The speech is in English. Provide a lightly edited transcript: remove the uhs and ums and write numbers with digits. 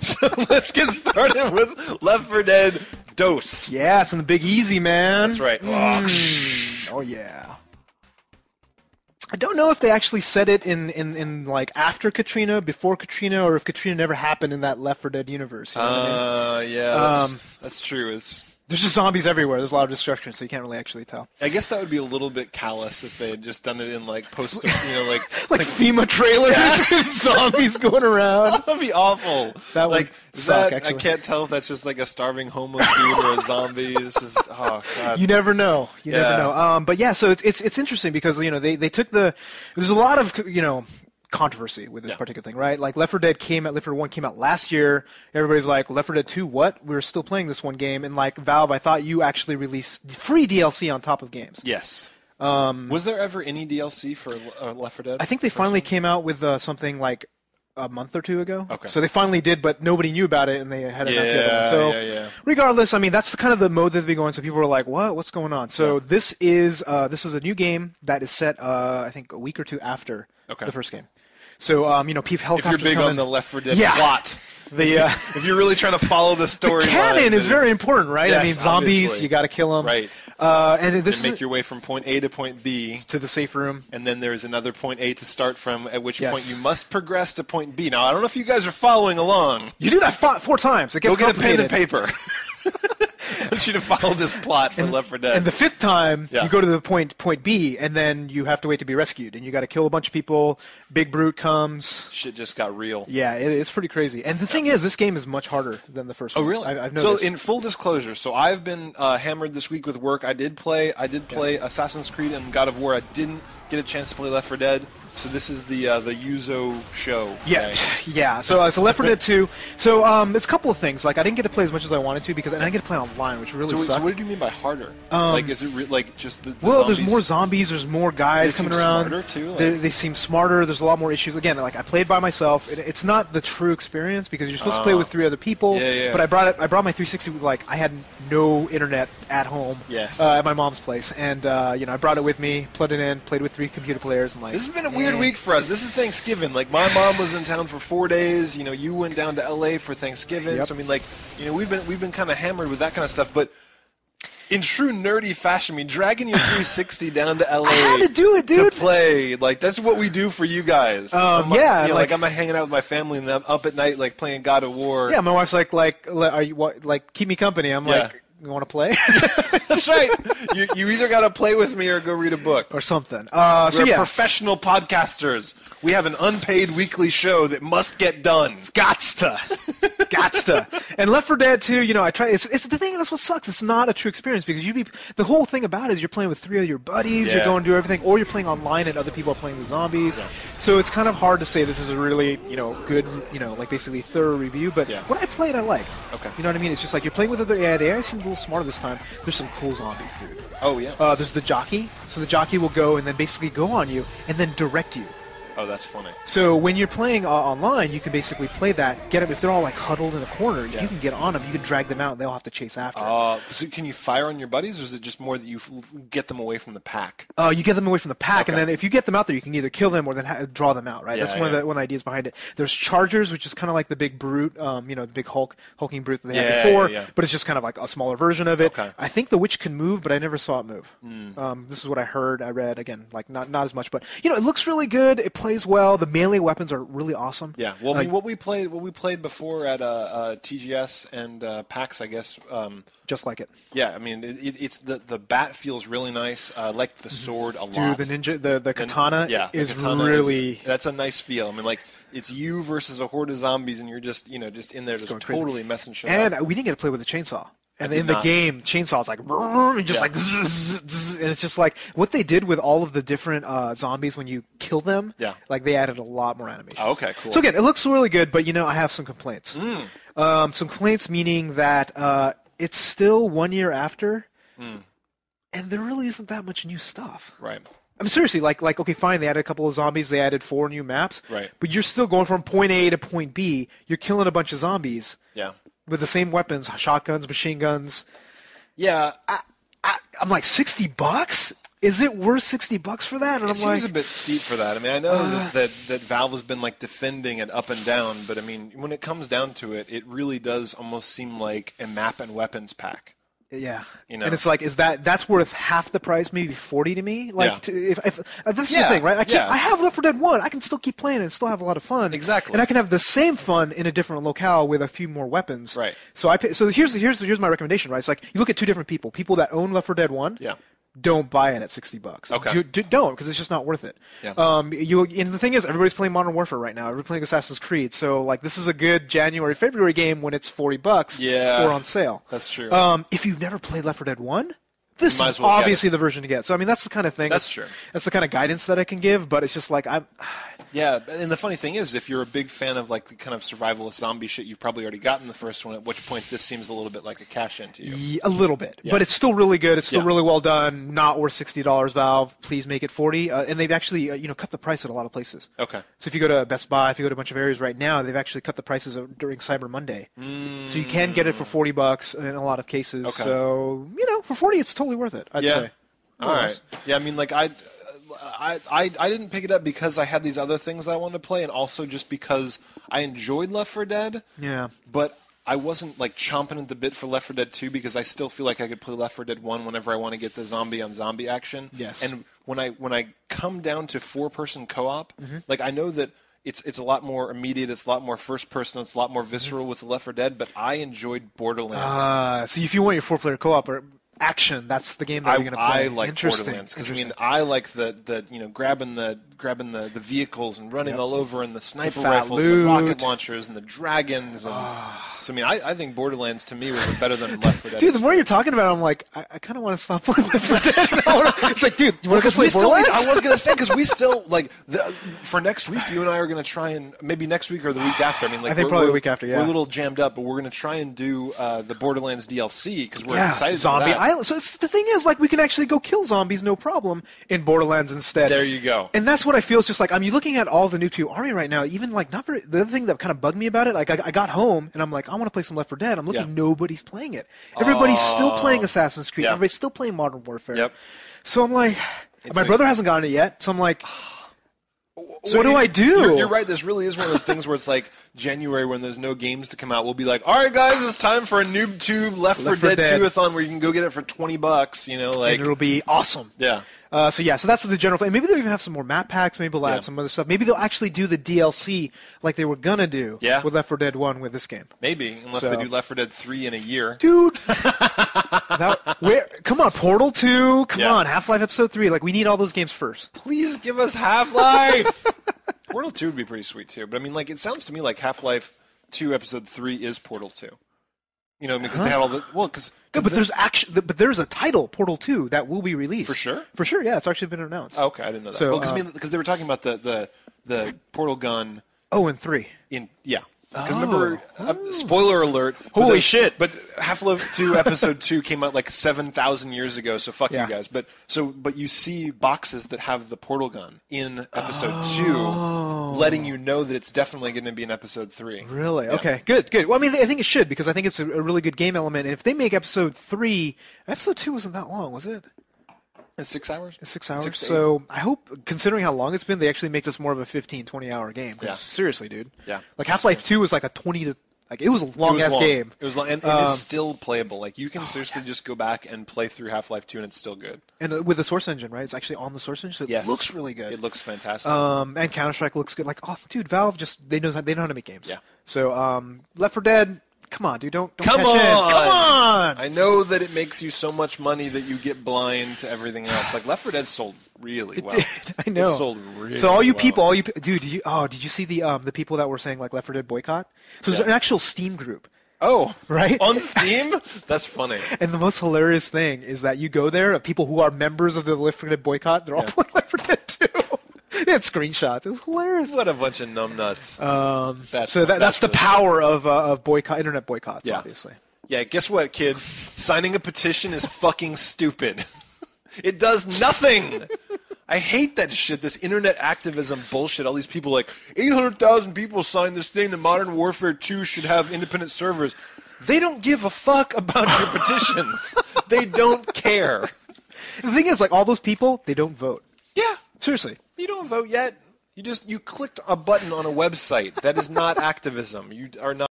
So let's get started with Left 4 Dead Dose. Yeah, it's in the Big Easy, man. That's right. Oh, yeah. I don't know if they actually said it in like after Katrina, before Katrina, or if Katrina never happened in that Left 4 Dead universe. You know what I mean? Yeah, that's true. There's just zombies everywhere. There's a lot of destruction, so you can't really actually tell. I guess that would be a little bit callous if they had just done it in like post, like FEMA trailers and zombies going around. That'd be awful. That would suck, I actually. can't tell if that's just like a starving homeless dude or a zombie. It's just, oh god. You never know. You never know. But yeah, so it's interesting because they took there's a lot of controversy with this particular thing, right? Like Left 4 Dead 1 came out last year. Everybody's like, Left 4 Dead 2, what? We're still playing this one game. And like Valve, I thought you actually released free DLC on top of games. Yes. Was there ever any DLC for Left 4 Dead? I think they finally came out with something like a month or two ago. Okay. So they finally did, but nobody knew about it, and they had announced the other one. So regardless, I mean, that's the kind of the mode that they've been going. So people were like, "What? What's going on?" So this is a new game that is set, I think, a week or two after the first game. So helicopters. If you're big on the Left 4 Dead plot, if you're really trying to follow the story, the canon is very important, right? Yes, I mean, zombies, obviously. You got to kill them, right? And this make your way from point A to point B to the safe room, and then there's another point A to start from. At which point you must progress to point B. Now, I don't know if you guys are following along. You do that 4 times. It gets Go get a pen and paper. I want you to follow this plot for Left 4 Dead. And the 5th time, you go to the point B, and then you have to wait to be rescued. And you got to kill a bunch of people. Big brute comes. Shit just got real. Yeah, it's pretty crazy. And the thing is, this game is much harder than the first one. Oh, really? I've noticed. So, in full disclosure, I've been hammered this week with work. I did play Assassin's Creed and God of War. I didn't get a chance to play Left 4 Dead. So this is the Yuzo show. Yeah, yeah. So Left 4 Dead 2. So it's a couple of things. Like I didn't get to play as much as I wanted to and I didn't get to play online, which really sucked. So what did you mean by harder? Is it just the well, zombies? There's more zombies. There's more guys coming around. Smarter too. They seem smarter. There's a lot more issues. Again, like I played by myself. It's not the true experience because you're supposed to play with 3 other people. Yeah. But I brought my 360. Like I had no internet at home. Yes. At my mom's place, and I brought it with me, plugged it in, played with 3 computer players, and like. This has been a weird week for us. This is Thanksgiving. Like my mom was in town for 4 days. You went down to LA for Thanksgiving. Yep. So I mean, we've been kind of hammered with that kind of stuff. But in true nerdy fashion, dragging your 360 down to LA. I had to do it, dude. To play, like that's what we do for you guys. I'm hanging out with my family and I'm up at night, like playing God of War. Yeah, my wife's like, are you what? Like, keep me company. I'm like. You want to play? That's right. You either got to play with me or go read a book. Or something. We're professional podcasters. We have an unpaid weekly show that must get done. Gots to. And Left 4 Dead 2, I try. It's the thing. That's what sucks. It's not a true experience because the whole thing about it is you're playing with 3 of your buddies. You're going to do everything, or you're playing online and other people are playing the zombies. Yeah. So it's kind of hard to say this is a really good like basically thorough review. But what I played, I liked. Okay. You know what I mean? It's just like you're playing with other. Yeah, the AI seems a little smarter this time. There's some cool zombies, dude. Oh yeah. There's the jockey. So the jockey will go and then basically go on you and then direct you. Oh, that's funny. So when you're playing online, you can basically play that. Get them if they're all like huddled in a corner. You can get on them. You can drag them out. And they'll have to chase after. So can you fire on your buddies, or is it just more that you get them away from the pack? You get them away from the pack, and then if you get them out there, you can either kill them or then draw them out. Right. That's one of the ideas behind it. There's chargers, which is kind of like the big brute, the big hulking brute that they had before, but it's just kind of like a smaller version of it. Okay. I think the witch can move, but I never saw it move. This is what I heard. I read again, like not as much, but it looks really good. It plays well. The melee weapons are really awesome. Yeah. Well, what we played before at TGS and PAX, I guess. Just like it. Yeah, I mean, it's the bat feels really nice. I like the sword a lot. Dude, the ninja, the katana is really. That's a nice feel. I mean, like it's you versus a horde of zombies, and you're just just in there, just totally messing shit up. And we didn't get to play with the chainsaw. And in the game, chainsaw's like, just like, zzz, zzz, and it's just like what they did with all of the different zombies when you kill them. Yeah. Like they added a lot more animation. Oh, okay, cool. So again, it looks really good, but I have some complaints. Some complaints meaning that it's still 1 year after, and there really isn't that much new stuff. Right. I mean, seriously, like, okay, fine, they added a couple of zombies, they added 4 new maps. Right. But you're still going from point A to point B. You're killing a bunch of zombies. Yeah. With the same weapons, shotguns, machine guns. Yeah. I'm like $60. is it worth $60 for that? And it seems a bit steep for that. I mean, I know that Valve has been like defending it up and down, but I mean, when it comes down to it, it really does almost seem like a map and weapons pack. Yeah, you know? And it's like, that's worth half the price, maybe 40 to me? Like, if this is the thing, right? I have Left 4 Dead 1. I can still keep playing and still have a lot of fun. Exactly. And I can have the same fun in a different locale with a few more weapons. Right. So here's my recommendation, right? It's like, you look at two different people. People that own Left 4 Dead 1. Yeah. Don't buy it at $60. Okay. Don't, because it's just not worth it. Yeah. And the thing is, everybody's playing Modern Warfare right now. Everybody's playing Assassin's Creed. So, like, this is a good January, February game when it's $40 or on sale. That's true. If you've never played Left 4 Dead 1, this is well obviously the version to get. So, I mean, that's the kind of thing. That's true. That's the kind of guidance that I can give, but it's just like, Yeah, and the funny thing is, if you're a big fan of like the kind of survivalist zombie shit, you've probably already gotten the first one, at which point this seems a little bit like a cash-in to you. A little bit. Yeah. But it's still really good. It's still really well done. Not worth $60, Valve. Please make it $40. And they've actually cut the price at a lot of places. Okay. So if you go to Best Buy, if you go to a bunch of areas right now, they've actually cut the prices during Cyber Monday. So you can get it for $40 in a lot of cases. Okay. So, for $40, it's totally worth it, I'd say. All right. Yeah, I mean, like, I didn't pick it up because I had these other things that I wanted to play, and also just because I enjoyed Left 4 Dead. Yeah. But I wasn't like chomping at the bit for Left 4 Dead 2 because I still feel like I could play Left 4 Dead 1 whenever I want to get the zombie on zombie action. Yes. And when I come down to 4-person co-op, like I know that it's a lot more immediate, it's a lot more first person, it's a lot more visceral with Left 4 Dead, but I enjoyed Borderlands. So if you want your 4-player co-op or action, that's the game that you're going to play. I like Borderlands because I like the grabbing the vehicles and running all over, and the sniper rifles, and the rocket launchers, and the dragons. And so I think Borderlands to me was better than Left 4 Dead. Dude, the more you're talking about it, I'm like, I kind of want to stop playing Left 4 Dead. It's like, dude, you want to play Borderlands? I was going to say, because we still for next week, you and I are going to try and maybe next week or the week after. I mean, like, I think probably the week after. Yeah, we're a little jammed up, but we're going to try and do the Borderlands DLC because we're excited. Zombie for that. Island. So the thing is, like, we can actually go kill zombies, no problem, in Borderlands instead. There you go. And that's what I feel. It's just like, I'm looking at all the NoobToob army right now. Even like the other thing that kind of bugged me about it, like I got home and I'm like, I want to play some Left 4 Dead. I'm looking, nobody's playing it. Everybody's still playing Assassin's Creed. Everybody's still playing Modern Warfare. Yep. So I'm like, my brother hasn't gotten it yet. So I'm like, what do I do? You're right. This really is one of those things where it's like January when there's no games to come out. We'll be like, all right, guys, it's time for a NoobToob Left 4 Dead 2-a-thon where you can go get it for $20. And it'll be awesome. Yeah. So that's the general thing. Maybe they'll even have some more map packs. Maybe they'll add some other stuff. Maybe they'll actually do the DLC like they were gonna do with Left 4 Dead 1 with this game. Maybe, unless they do Left 4 Dead 3 in a year. Dude! Come on, Portal 2. Come on, Half-Life Episode 3. Like, we need all those games first. Please give us Half-Life! Portal 2 would be pretty sweet, too. But, I mean, like, it sounds to me like Half-Life 2 Episode 3 is Portal 2. Because they had all the... Well, because... But there's a title, Portal 2, that will be released. For sure? For sure, yeah. It's actually been announced. Oh, okay, I didn't know that. So, because they were talking about the Portal gun... Oh, and 3. Because remember, spoiler alert. Holy shit. But Half-Life 2 Episode 2 came out like 7,000 years ago, so fuck you guys. But you see boxes that have the portal gun in Episode 2, letting you know that it's definitely going to be in Episode 3. Really? Yeah. Okay, good. Well, I mean, I think it should, because I think it's a really good game element. And if they make Episode 3... Episode 2 wasn't that long, was it? It's 6 hours? It's 6 hours. 6 so I hope, considering how long it's been, they actually make this more of a 15, 20-hour game. Seriously, dude. Yeah. Like, Half-Life 2 was like a 20 to... Like, it was a long-ass game. It was long, and it's still playable. Like, you can seriously just go back and play through Half-Life 2, and it's still good. And with the Source Engine, right? It's actually on the Source Engine, so it looks really good. It looks fantastic. And Counter-Strike looks good. Like, dude, Valve they know how to make games. Yeah. So, Left 4 Dead... Come on, dude! Don't Come cash in. Come on! I know that it makes you so much money that you get blind to everything else. Like Left 4 Dead sold really well. It did. I know. It sold really. So all you people, dude, did you see the people that were saying like Left 4 Dead boycott? So there's an actual Steam group. Oh, right? On Steam? That's funny. And the most hilarious thing is that you go there, people who are members of the Left 4 Dead boycott, they're all playing Left 4 Dead 2. They had screenshots. It was hilarious. What a bunch of numbnuts. That's the power of boycott, internet boycotts, obviously. Yeah, guess what, kids? Signing a petition is fucking stupid. It does nothing. I hate that shit, this internet activism bullshit. All these people like, 800,000 people signed this thing that Modern Warfare 2 should have independent servers. They don't give a fuck about your petitions. They don't care. The thing is, like, all those people, they don't vote. Yeah. Seriously. You don't vote yet. You clicked a button on a website. That is not activism. You are not.